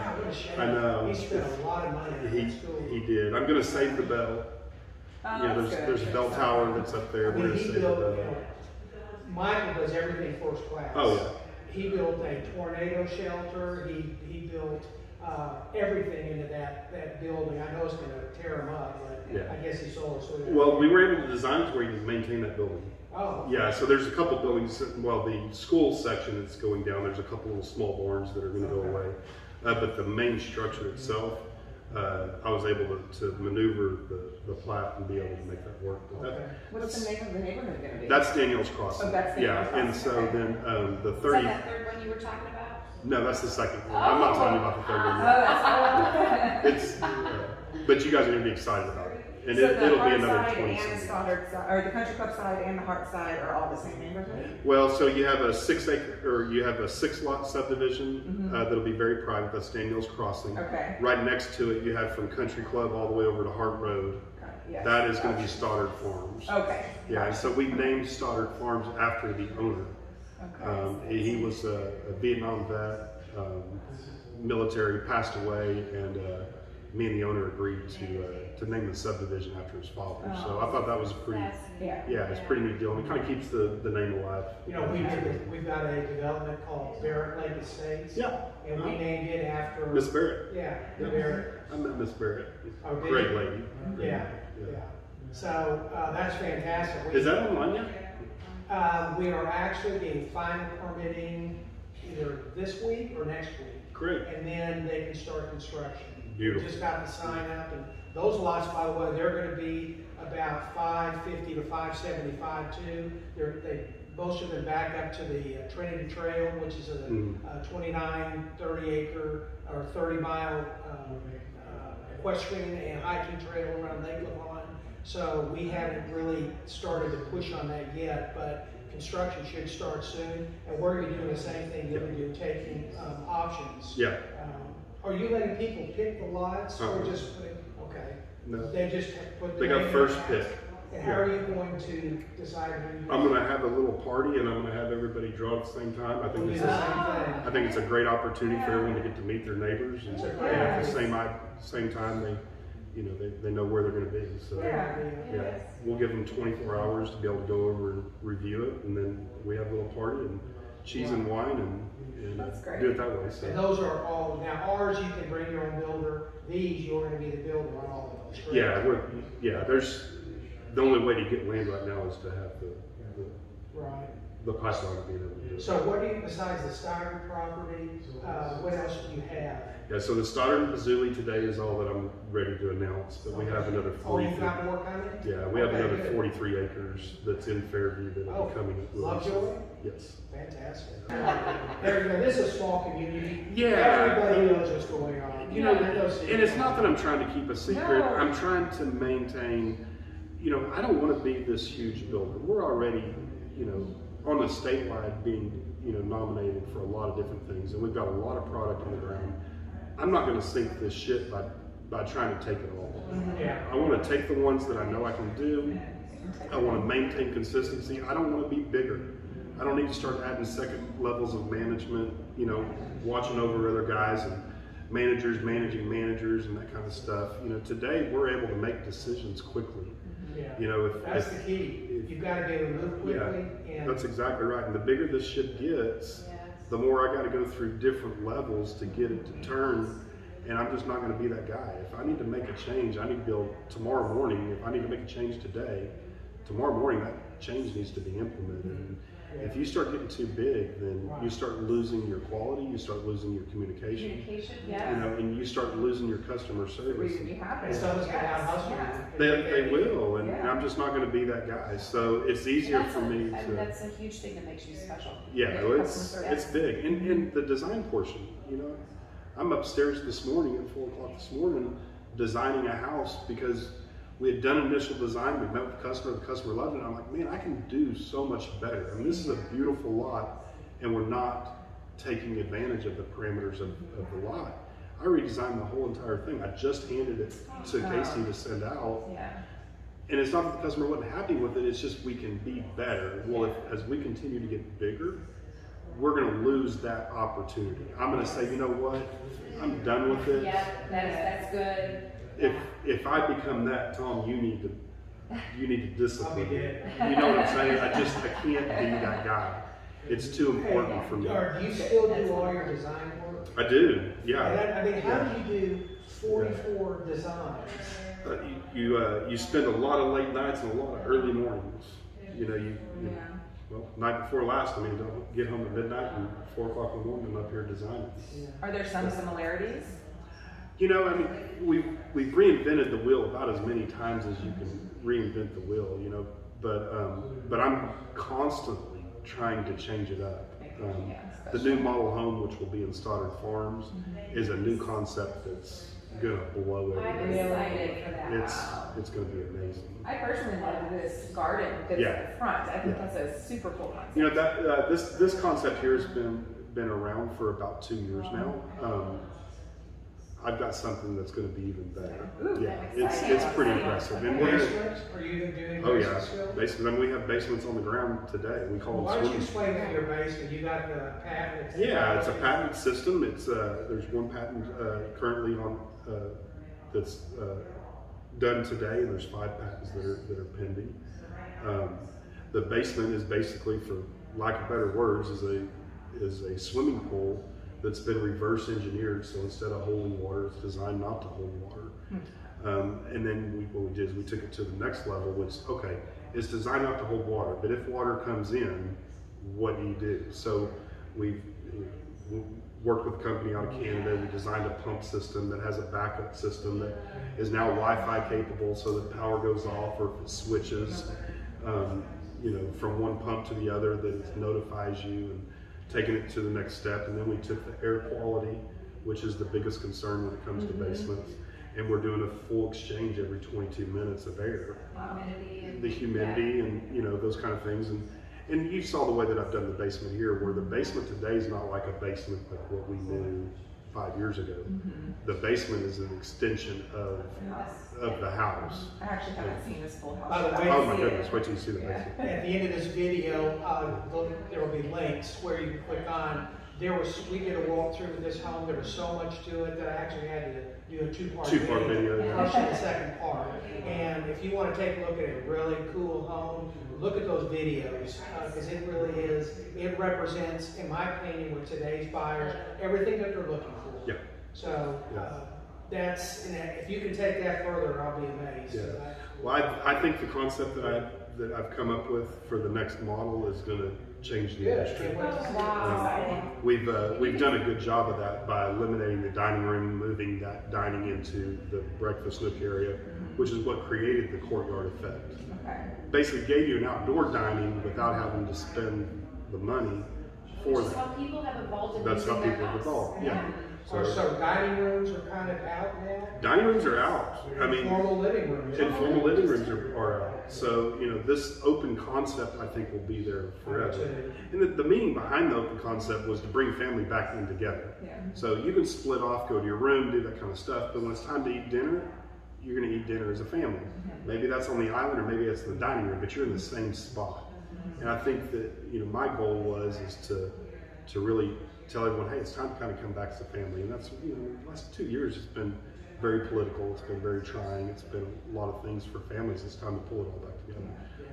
I know. He spent a lot of money on that school. He did. I'm going to save the bell. There's a bell tower that's up there. We're going to save the bell. Michael does everything first class. Oh yeah. He built a tornado shelter. He built everything into that building. I know it's going to tear him up, but I guess he sold us. Well, we were able to design it where you can maintain that building. Oh. Yeah, so there's a couple buildings. Well, the school section that's going down. There's a couple little small barns that are going to go away, but the main structure itself, I was able to maneuver the plat and be able to make that work. What's the name of the neighborhood going to be? That's Daniel's Crossing. Oh, that's Daniel's Crossing. And so then the 30. Is that that third one you were talking about? No, that's the second one. I'm not telling you about the third one yet. It's, but you guys are going to be excited about it. And So it'll the be Hart another side 20 and the something. Stoddard side, or the Country Club side and the Hart side are all the same neighborhood? Well, so you have a 6-lot subdivision that'll be very private. That's Daniel's Crossing. Okay. Right next to it, you have from Country Club all the way over to Hart Road. Yes. That is going to be Stoddard Farms. Okay. Yeah, and so we named Stoddard Farms after the owner. Okay. He was a Vietnam vet, military, passed away, and me and the owner agreed to name the subdivision after his father. So I thought that was a pretty, it's a pretty neat deal. And it kind of keeps the name alive. You know, we've got a development called Barrett Lake Estates. Yeah. And we named it after Miss Barrett. Yeah, Barrett. I met Miss Barrett. Oh, did Great you? lady. Yeah. So that's fantastic. Is that online yet? We are actually getting final permitting either this week or next week. Great. And then they can start construction. Beautiful. We just got the sign up, and those lots, by the way, they're going to be about 550 to 575 too. Most of them back up to the Trinity Trail, which is a 29, 30 acre or 30 mile equestrian and hiking trail around Lake Lavon. So we haven't really started to push on that yet, but construction should start soon. And we're going to be doing the same thing you're going to do, taking options. Yeah. Are you letting people pick the lots or just putting, okay? No. They just put the They got name first on pick. it. And how are you going to decide who you I'm going to have a little party, and I'm going to have everybody draw at the same time. I think do it's the same thing? I think it's a great opportunity for everyone to get to meet their neighbors, and at the same time they know where they're going to be. So yeah, we'll give them 24 hours to be able to go over and review it, and then we have a little party and cheese and wine and do it that way. So. And those are all, now ours, you can bring your own builder. These, you're going to be the builder on all of those. Yeah, there's the only way to get land right now is to have the pipeline to be able to do it. So what do you, besides the Stoddard property, what else do you have? Yeah, so the Stoddard and Pazuli today is all that I'm ready to announce, but we have another 43. Oh, you've got more coming? Yeah, we have another good. 43 acres that's in Fairview that will be coming. Lovejoy? Yes. Fantastic. There you go. This is a small community. Yeah. Everybody knows what's going on. You know, and it's not that I'm trying to keep a secret. No. I'm trying to maintain, I don't want to be this huge builder. We're already, on the statewide being, nominated for a lot of different things, and we've got a lot of product on the ground. I'm not going to sink this ship by trying to take it all. Yeah. I want to take the ones that I know I can do. I want to maintain consistency. I don't want to be bigger. I don't need to start adding second levels of management, watching over other guys and managers managing managers and that kind of stuff. Today we're able to make decisions quickly. Yeah. That's the key. You've got to be able to move quickly. Yeah, that's exactly right. And the bigger this ship gets, the more I got to go through different levels to get it to turn. And I'm just not going to be that guy. If I need to make a change, I need to build tomorrow morning. If I need to make a change today, tomorrow morning that change needs to be implemented. And if you start getting too big, then you start losing your quality, you start losing your communication. And you start losing your customer service. And someone's going to out-hustle you. They will, and I'm just not going to be that guy. So it's easier for me to. And that's a huge thing that makes you special. Yeah, well, it's big, and the design portion. I'm upstairs this morning at 4 o'clock this morning designing a house because we had done initial design. We met with the customer loved it. And I'm like, man, I can do so much better. I mean, this is a beautiful lot, and we're not taking advantage of the parameters of the lot. I redesigned the whole entire thing. I just handed it to Casey to send out. And it's not that the customer wasn't happy with it, it's just we can be better. Well, as we continue to get bigger, we're going to lose that opportunity. I'm going to say, you know what? I'm done with it. Yeah, that's good. If I become that, Tom, you need to discipline me. I'll be You know what I'm saying? I can't be that guy. It's too important for me. Do you still do all your design work? I do, yeah. How do you do 44 designs? You spend a lot of late nights and a lot of early mornings. Well, night before last, don't get home at midnight and 4 o'clock in the morning I'm up here designing. Are there some similarities? We've reinvented the wheel about as many times as you can reinvent the wheel, but I'm constantly trying to change it up. The new model home, which will be in Stoddard Farms, is a new concept that's gonna blow I'm everything. excited for that. It's gonna be amazing. I personally love this garden that's at the front. I think that's a super cool concept. You know that this concept here has been around for about 2 years now. I've got something that's going to be even better. Ooh, yeah, it's pretty impressive. And we're Basements? Are you even doing oh basements yeah, still? basement. I mean, we have basements on the ground today. We call Why them don't you swimming. explain to your basement? You got the patent. Yeah, it's a patented system. It's there's one patent currently on that's done today, and there's 5 patents that are pending. The basement is basically, for lack of better words, is a swimming pool that's been reverse engineered. So instead of holding water, it's designed not to hold water. And then what we did is we took it to the next level, which, okay, it's designed not to hold water, but if water comes in, what do you do? So we worked with a company out of Canada. We designed a pump system that has a backup system that is now Wi-Fi capable, so that power goes off or if it switches, from one pump to the other, that it notifies you, and taking it to the next step. And then we took the air quality, which is the biggest concern when it comes to basements, and we're doing a full exchange every 22 minutes of air. The humidity and those kind of things. And you saw the way that I've done the basement here, where the basement today is not like a basement like what we knew 5 years ago. The basement is an extension of the house. I actually haven't seen this full house. By the way, Oh my goodness, wait till you see the basement. At the end of this video, there will be links where you can click on. We did a walkthrough of this home. There was so much to it that I actually had to do a two-part video. I'll show the second part. And if you want to take a look at a really cool home, look at those videos, because it really is. It represents, in my opinion, with today's buyers, everything that they're looking for. Yeah. So if you can take that further, I'll be amazed. Yeah. Well, I think the concept that I've come up with for the next model is going to change the industry. We've done a good job of that by eliminating the dining room, moving that dining into the breakfast nook area, which is what created the courtyard effect. Basically gave you an outdoor dining without having to spend the money for Which is that. how people have evolved in That's how using their people have house. evolved. Yeah. So dining rooms are kind of out now? Dining rooms are out. I mean, Formal living rooms. and formal living rooms are out. So, this open concept, I think, will be there forever. And the meaning behind the open concept was to bring family back in together. So you can split off, go to your room, do that kind of stuff, but when it's time to eat dinner, you're going to eat dinner as a family. Maybe that's on the island, or maybe it's in the dining room, but you're in the same spot. And I think that, my goal is to really tell everyone, hey, it's time to kind of come back as a family. And that's, the last 2 years has been very political. It's been very trying. It's been a lot of things for families. It's time to pull it all back together.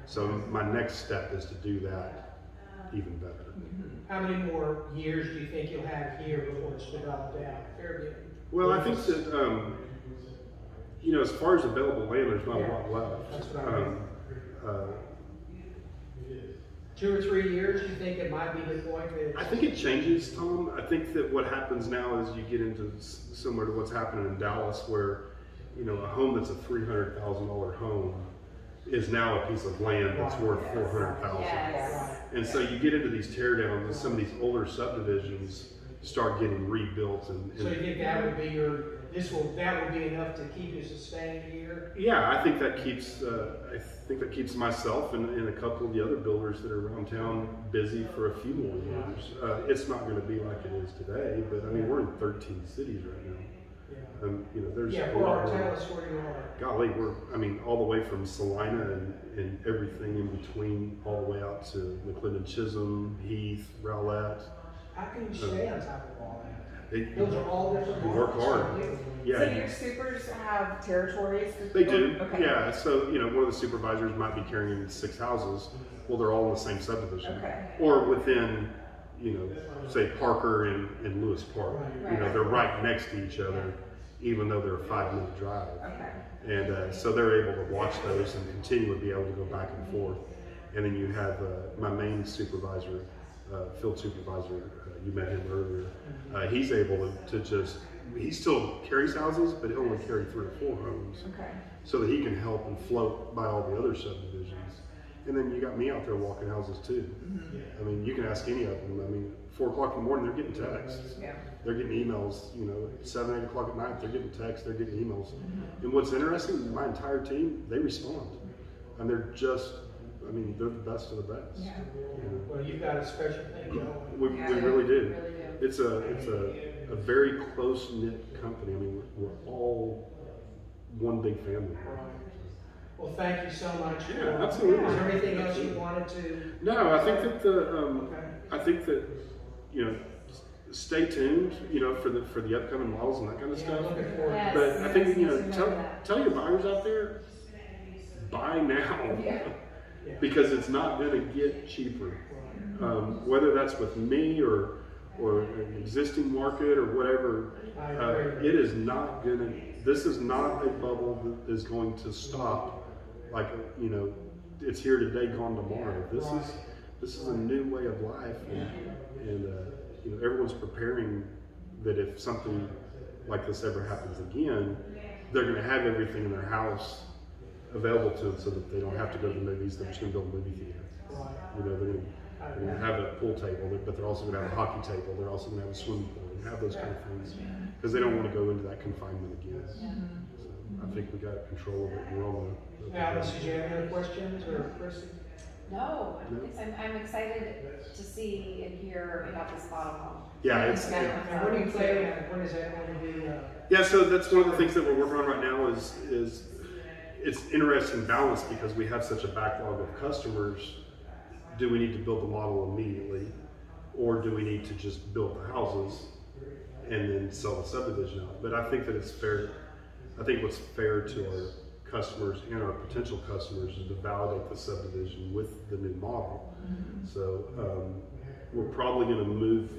So my next step is to do that even better. How many more years do you think you'll have here before it's developed out? Fairview? Well, I think that, as far as available land, there's not a lot left. That's what I mean. 2 or 3 years, you think it might be the point that... I think it changes, Tom. I think that what happens now is you get into similar to what's happening in Dallas, where, a home that's a $300,000 home is now a piece of land that's worth $400,000. Yes. And so you get into these teardowns, and some of these older subdivisions start getting rebuilt. So you think that would be that would be enough to keep you sustained here? Yeah, I think that keeps myself and a couple of the other builders that are around town busy for a few more years. It's not going to be like it is today, but we're in 13 cities right now. There's a lot more. Tell us where you are. Golly, we're all the way from Salina and everything in between, all the way out to McClendon, Chisholm, Heath, Rowlett. How can you stay on top of all that? They Those are all different you work hard. Yeah. So your supers have territories? They do. Okay. Yeah. So one of the supervisors might be carrying 6 houses. Well, they're all in the same subdivision, or within, say Parker and Lewis Park. They're right next to each other, even though they're a 5-minute drive. And so they're able to watch those and continually be able to go back and forth. And then you have my main supervisor, field supervisor. You met him earlier. He's able to he still carries houses, but he'll only carry 3 or 4 homes, so that he can help and float by all the other subdivisions. And then you got me out there walking houses too. I mean, you can ask any of them. I mean, 4 o'clock in the morning, they're getting texts. Yeah. They're getting emails, you know, 7, 8 o'clock at night, they're getting texts, they're getting emails. And what's interesting, my entire team, they respond. And they're just, I mean, they're the best of the best. Yeah. You know? Well, you've got a special thing going. We really do. Really do. It's a very close knit company. I mean, we're all one big family. Right. Well, thank you so much. Yeah, absolutely. Is there anything else you wanted to? No, I think that Okay. I think that, you know, stay tuned, you know, for the upcoming models and that kind of Yeah, stuff. looking forward. Yes. But I think, you know, Yes, tell your buyers out there, buy now, Yeah. because it's not going to get cheaper. Whether that's with me or an existing market or whatever, I agree. it is not going to. This is not a bubble that is going to stop. Like, you know, it's here today, gone tomorrow. This is a new way of life, and you know, everyone's preparing that if something like this ever happens again, they're going to have everything in their house available to them, so that they don't have to go to the movies. They're just going to build a movie theater. Right. You know, they're going to have a pool table, but they're also going to have a hockey table. They're also going to have a swimming pool and have those kind of things, because they don't want to go into that confinement again. So I think we got control of it. We're on the. Alice, did you have any questions, or Chrissy? No, I'm excited to see and hear about this model home. Yeah, it's. And when do you plan? When is that going to be? Yeah, so that's one of the things that we're working on right now is it's interesting balance, because we have such a backlog of customers. Do we need to build the model immediately, or do we need to just build the houses and then sell the subdivision out? But I think that it's fair. I think what's fair to our customers and our potential customers is to validate the subdivision with the new model. So we're probably going to move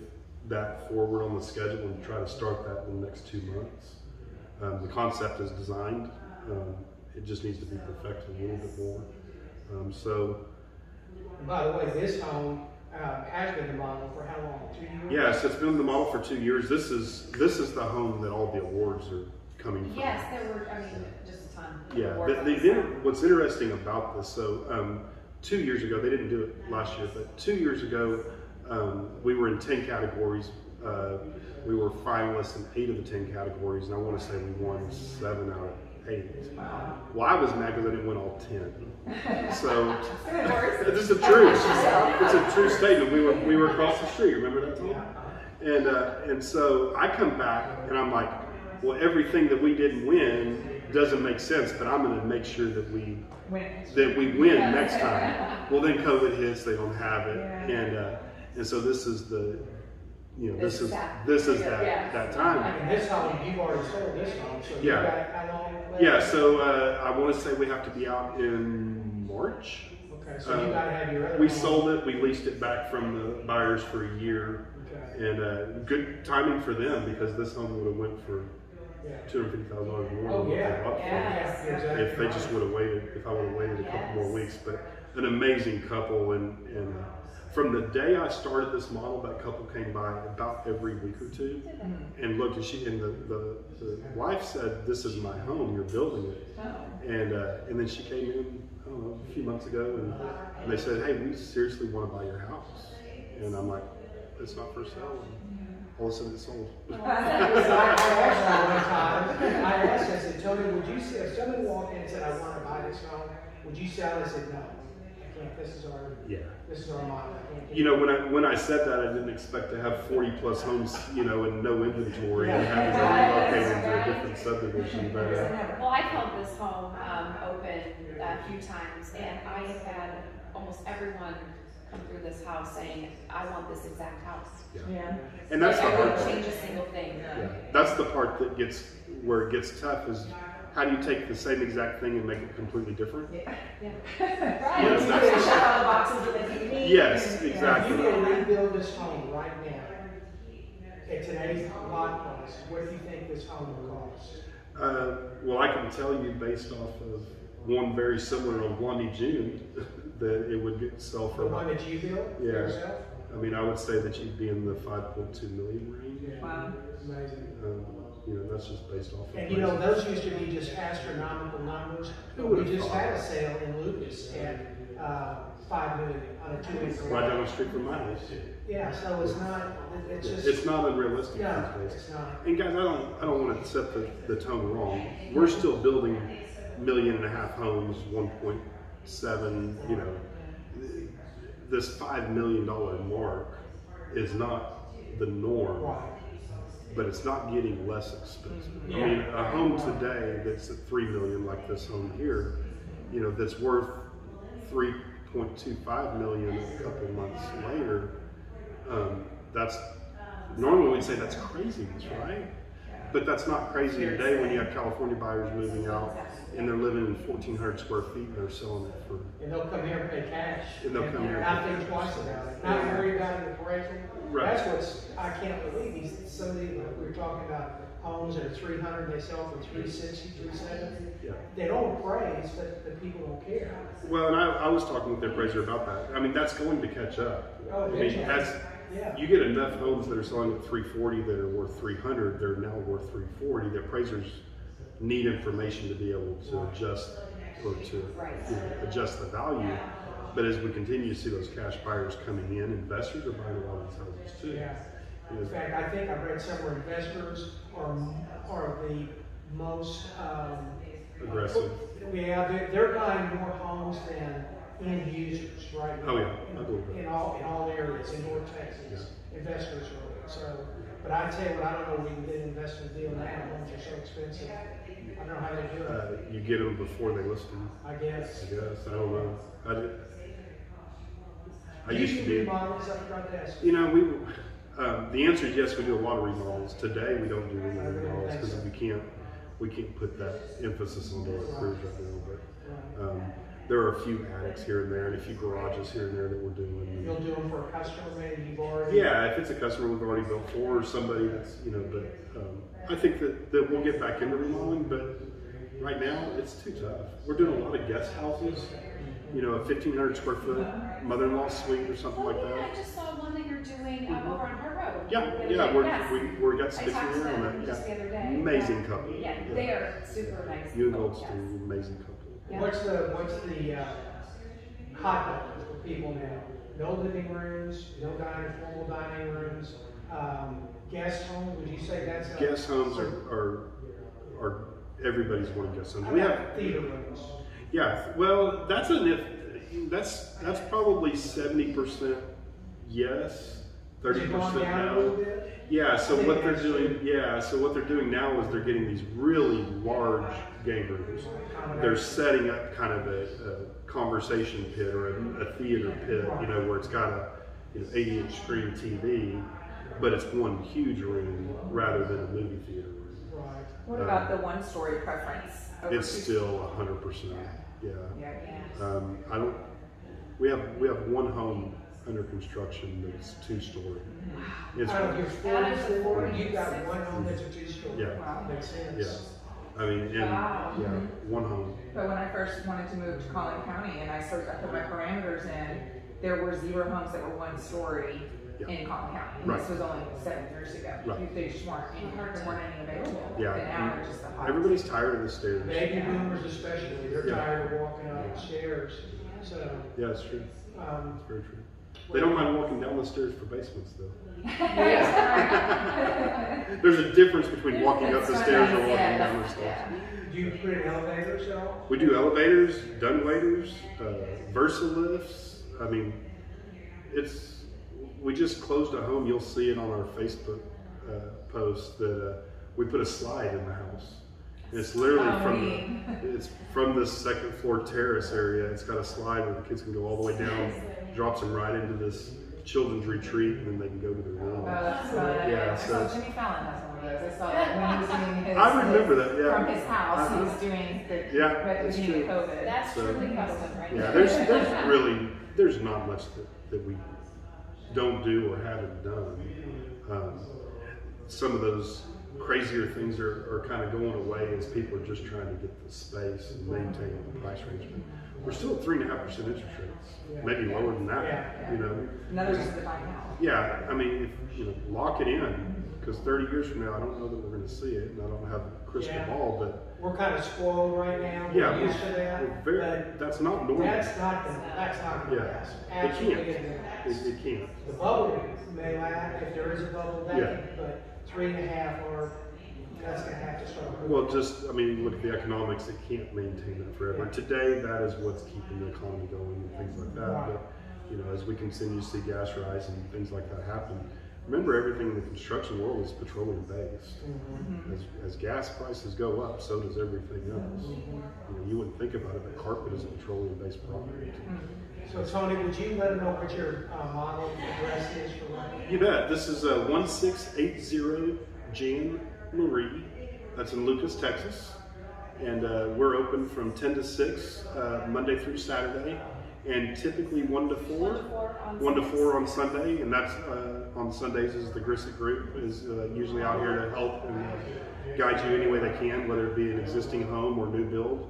that forward on the schedule and try to start that in the next 2 months. The concept is designed. It just needs to be perfected a little bit more. And by the way, this home has been the model for how long? 2 years? Yes, it's been the model for 2 years. This is the home that all the awards are coming from. Yes, there were, I mean, just a ton. of Yeah, awards. what's interesting about this, so 2 years ago, they didn't do it last year, but 2 years ago, we were in 10 categories. We were finalists in 8 of the 10 categories, and I want to say we won 7 out of 8. Well, I was mad because I didn't win all 10. So, this is a true, it's a true statement. We were across the street, remember that, Tom? And so I come back, and I'm like, well, everything that we didn't win doesn't make sense, but I'm going to make sure that we win next time. Well, then COVID hits, they don't have it, and so this is the, you know, this is that time. And this home, you've already sold this home, so you Yeah. got how long left? Yeah, so I want to say we have to be out in March. Okay, so you got to have your other We home. sold it. We leased it back from the buyers for a year, Okay. and good timing for them, because this home would have went for Yeah. $250,000 more. Oh, than what yeah. they bought for. Yes. You're exactly If they right. just would have waited, if I would have waited a couple more Yes. weeks. But an amazing couple, and from the day I started this model, that couple came by about every week or two and looked, and the wife said, "This is my home. You're building it." And then she came in, I don't know, a few months ago, and they said, "Hey, we seriously want to buy your house." And I'm like, "It's not for sale." And all of a sudden, it's sold. So I asked her one time, I said, Tony, would you sell, if somebody walked in and said, I want to buy this home, would you sell? I said, no, I can't, this is our model. I can't do You know, when I said that, I didn't expect to have 40 plus homes, you know, and no inventory, and having to relocate into a different subdivision. But Well, I've held this home open a few times, and I have had almost everyone come through this house saying, I want this exact house. and that's the I hard won't part. change a single thing. Yeah, that's the part that where it gets tough, is how do you take the same exact thing and make it completely different? Yeah. Yeah, Right. that's- Check all the boxes that you need. Yes, If you exactly. could rebuild this home right now, at today's lot price, what do you think this home will cost? Well, I can tell you based off of one very similar on Blondie June that it would sell for The one about, that you built for Yeah. yourself? I mean, I would say that you'd be in the 5.2 million range. Yeah. Wow. Amazing. You know, that's just based off of And you know, prices. those used to be just astronomical numbers. Who We would've just thought? had a sale in Lucas at 5 million on a 2-acre lot. Right down the street from my house. Yeah, so it's not, it's just. It's not unrealistic No, these days. it's not. And guys, I don't want to set the tone wrong. We're still building 1.5 million homes, 1.7. You know, this $5 million mark is not the norm, Right. but it's not getting less expensive. Yeah. I mean, a home today that's at $3 million, like this home here, you know, that's worth $3.25 million a couple months later. That's normally we'd say that's craziness, right? But that's not crazy today when you have California buyers moving out and they're living in 1,400 square feet and they're selling it for. And they'll come here and pay cash. And they'll come here and not pay think cash. twice about it. Not worry about the appraisal. Right. That's what's, I can't believe some of these, we were talking about homes that are 300, they sell for 360, 370. Yeah. They don't appraise, but the people don't care. Well, and I was talking with the appraiser about that. I mean, that's going to catch up. Oh, I mean, eventually. that's. Yeah. You get enough homes that are selling at 340 that are worth 300, they're now worth 340. The appraisers need information to be able to adjust or to adjust the value. But as we continue to see those cash buyers coming in, investors are buying a lot of these houses too. Yeah. You know, In fact, I think I've read somewhere investors are the most aggressive. Yeah, they're buying more homes than end users right now. Oh yeah, I believe that. In all areas, in North Texas, investors are. So, but I tell you what, I don't know if we can get an investment deal now. Homes are so expensive. I don't know how they do it. You get them before they list them. I guess. I don't know. I Do used you to do be. remodels? I forgot to ask. You know, the answer is yes. We do a lot of remodels. Today we don't do any remodels because we can't put that emphasis on our crews right now. But there are a few attics here and there, and a few garages here and there that we're doing. You'll do them for a customer, maybe you've already. Yeah, if it's a customer we've already built for, or somebody that's But I think that we'll get back into remodeling. But right now it's too tough. We're doing a lot of guest houses. You know, a 1,500 square foot mother-in-law suite or something like that. I just saw one that you're doing over on her road. Yeah, we're got sticking I talked to around them that. just the other day. Amazing couple. Yeah, they are super nice. You and people, Goldstein, amazing couple. Yeah. What's the hot button for people now? No living rooms, no formal dining rooms, guest homes. Would you say that's Guest homes are everybody's wanting guest homes. We We have have theater rooms. Yeah, well, that's probably 70% yes, 30% down a little no. bit? Yeah, so I think what they're that's doing, true. what they're doing now is they're getting these really large game rooms. They're setting up kind of a conversation pit or a theater pit, you know, where it's got a 80-inch screen TV, but it's one huge room rather than a movie theater room. Right. What about the one-story preference? It's still 100%. Yeah. I don't. We have one home under construction that's 2-story. It's Out of your 40, you got 46. one home that's a 2-story. Yeah. Wow, makes sense. Yeah. I mean, and Wow. one home. But when I first wanted to move to Collin County and I put my parameters in, there were 0 homes that were 1-story in Collin County. And Right. this was only 7 years ago. Right. They just weren't any available. Yeah. And now they're just the hot. Everybody's tired of the stairs. Baby boomers especially, they're Yeah. tired of walking up the stairs. So, Yeah, it's true. um, It's very true. They don't mind walking down the stairs for basements, though. There's a difference between walking up the stairs or walking down the stairs. do you put in elevators at all? We do elevators, dumbwaiters, Versa lifts. I mean, we just closed a home. You'll see it on our Facebook post that we put a slide in the house. And it's literally it's from this second floor terrace area. It's got a slide where the kids can go all the way down, drops them right into this children's retreat, and then they can go to their room. Oh, that's fun. Yeah, I so saw Jimmy Fallon has one of those. I saw that when he was doing his. I remember that, yeah. From his house, he was doing the that's beginning true. of COVID. That's So- truly custom, right? Yeah, there's not much that we don't do or haven't done. Some of those crazier things are kind of going away as people are just trying to get the space and maintain the price range. But we're still at 3.5% interest rates, maybe lower than that. Yeah. You know. Another reason to buy now. Yeah, I mean, if lock it in. because 30 years from now, I don't know that we're going to see it, and I don't have a crystal ball, but we're kind of spoiled right now. yeah, We're used to that. that's not normal. That's not going to last. Absolutely it can't. The bubble may last if there is a bubble, but 3.5 or that's going to have to start. Well, I mean, look at the economics. It can't maintain that forever. Today, that is what's keeping the economy going and things like that. Right. But as we continue to see gas rise and things like that happen, remember everything in the construction world is petroleum based. As gas prices go up, so does everything else. You wouldn't think about it, but carpet is a petroleum based product. So Tony, would you let them know what your model address is for that? You bet. This is 1680 Jan Marie. That's in Lucas, Texas. And we're open from 10 to 6, Monday through Saturday. And typically 1 to 4. 1 to 4 on Sunday. And that's on Sundays is the Grisak group is usually out here to help and guide you any way they can, whether it be an existing home or new build.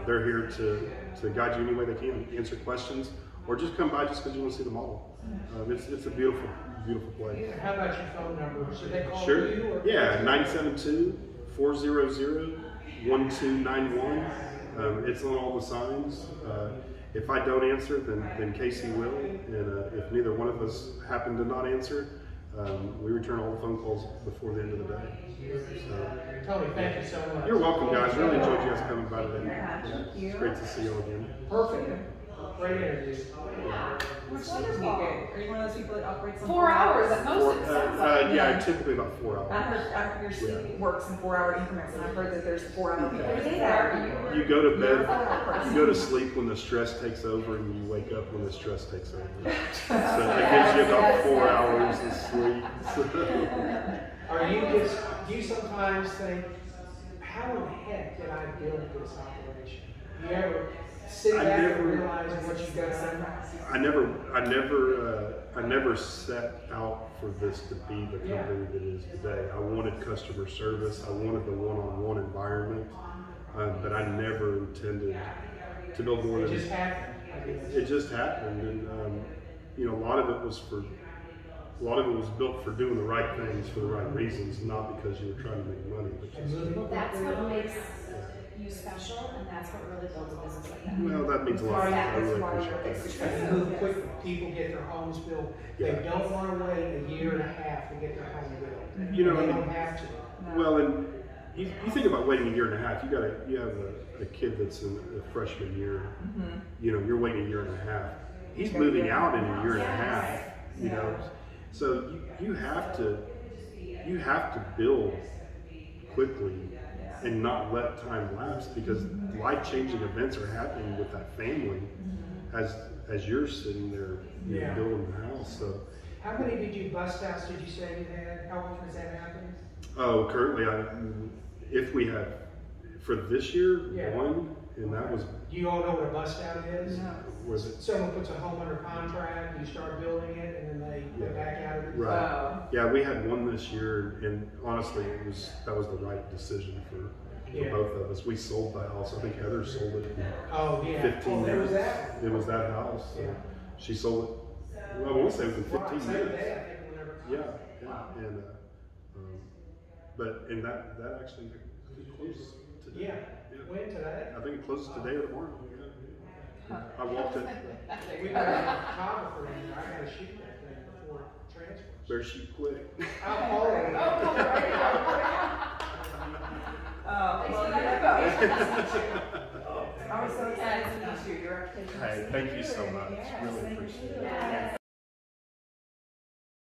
They're here to guide you any way they can, answer questions, or just come by just because you want to see the model. It's a beautiful, beautiful place. How about your phone number? Should they call Sure. you? Or 972-400-1291. It's on all the signs. If I don't answer, then Casey will. And if neither one of us happen to not answer, we return all the phone calls before the end of the day. Tony, thank you so much. You're welcome, guys. Really enjoyed you guys coming by today. Thank you. It's great to see you all again. Perfect. Great interview. Which one is good? Are you one of those people that operates on 4 hours at most, it sounds like. Yeah, typically about 4 hours. I heard your sleep works in 4 hour increments, and I've heard that there's 4 hour people. There's 8 hour. You go to bed, person. you go to sleep when the stress takes over, and you wake up when the stress takes over. So it gives you about 4 hours of sleep. Do you sometimes think, how in the heck did I build this operation? You ever sit back and realize what you've done? I never set out for this to be the company that it is today. I wanted customer service. I wanted the one-on-one environment, but I never intended to build more than it. Just happened. It just happened, and a lot of it was built for doing the right things for the right reasons, not because you were trying to make money. But Well, that's what makes you special, and that's what really builds a business like that. well, that means a lot. I really appreciate that. You move quick. People get their homes built. They don't want to wait a year and a half to get their home built. They don't have to. Well, and you think about waiting a year and a half. You have a kid that's in a freshman year. You're waiting a year and a half. He's moving out in a year and a half. So you have to build quickly and not let time lapse, because life-changing events are happening with that family as you're sitting there building the house. So how many did you bust outs did you say you had? How often has that happened? oh, currently if we have for this year 1, and that was. Do you all know what a bust out is? No. Was it? Someone puts a home under contract, you start building it, and then they back out of it. Right. Oh. Yeah, we had one this year, and honestly, that was the right decision for both of us. We sold the house. I think Heather sold it in 15 there was years. that. It was that house. So she sold it. Well, I want to say it was in 15 years. Yeah. And and that actually closes today. Yeah. When today? I think it closes today or tomorrow. I walked it. We got a photographer in there. I gotta shoot that thing before it transfers. Better shoot quick. I'll call it. Well, I was so excited to meet you. Your reputation. Hey, thank you so much. Really appreciate it.